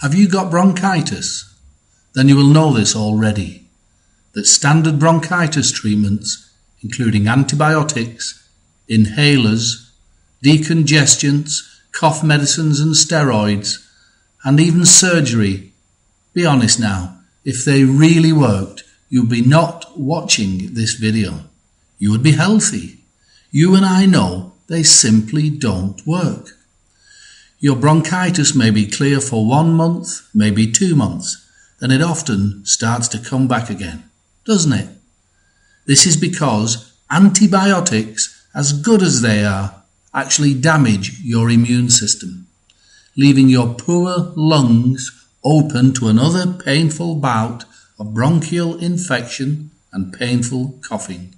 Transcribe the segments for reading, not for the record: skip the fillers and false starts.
Have you got bronchitis? Then you will know this already, that standard bronchitis treatments, including antibiotics, inhalers, decongestants, cough medicines and steroids, and even surgery, be honest now, if they really worked, you'd be not watching this video. You would be healthy. You and I know they simply don't work. Your bronchitis may be clear for 1 month, maybe 2 months, then it often starts to come back again, doesn't it? This is because antibiotics, as good as they are, actually damage your immune system, leaving your poor lungs open to another painful bout of bronchial infection and painful coughing.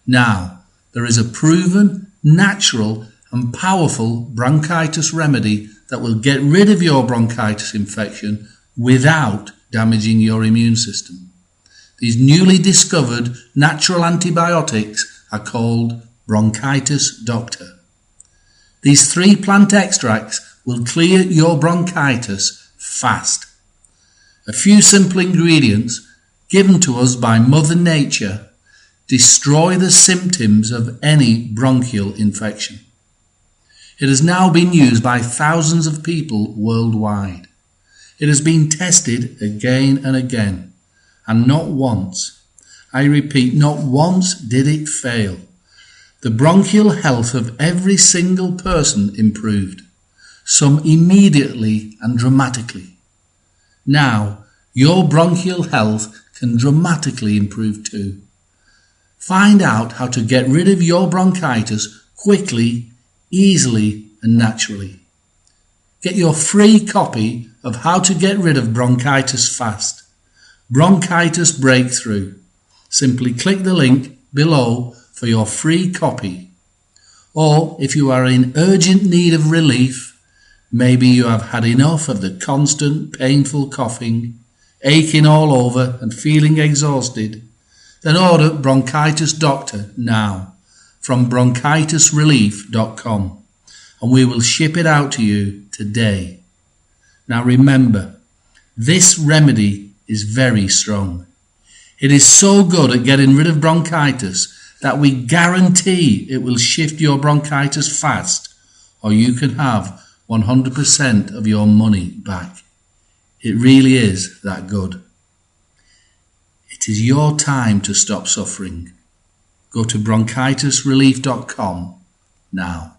Now, there is a proven, natural and powerful bronchitis remedy that will get rid of your bronchitis infection without damaging your immune system. These newly discovered natural antibiotics are called Bronchitis Doctor. These 3 plant extracts will clear your bronchitis fast. A few simple ingredients given to us by Mother Nature destroy the symptoms of any bronchial infection. It has now been used by thousands of people worldwide. It has been tested again and again, and not once, I repeat, not once did it fail. The bronchial health of every single person improved, some immediately and dramatically. Now, your bronchial health can dramatically improve too. Find out how to get rid of your bronchitis quickly, easily and naturally. Get your free copy of How to Get Rid of Bronchitis Fast. Bronchitis Breakthrough. Simply click the link below for your free copy. Or if you are in urgent need of relief, maybe you have had enough of the constant painful coughing, aching all over and feeling exhausted, then order Bronchitis Doctor now from bronchitisrelief.com and we will ship it out to you today. Now remember, this remedy is very strong. It is so good at getting rid of bronchitis that we guarantee it will shift your bronchitis fast, or you can have 100% of your money back. It really is that good. It is your time to stop suffering. Go to bronchitisrelief.com now.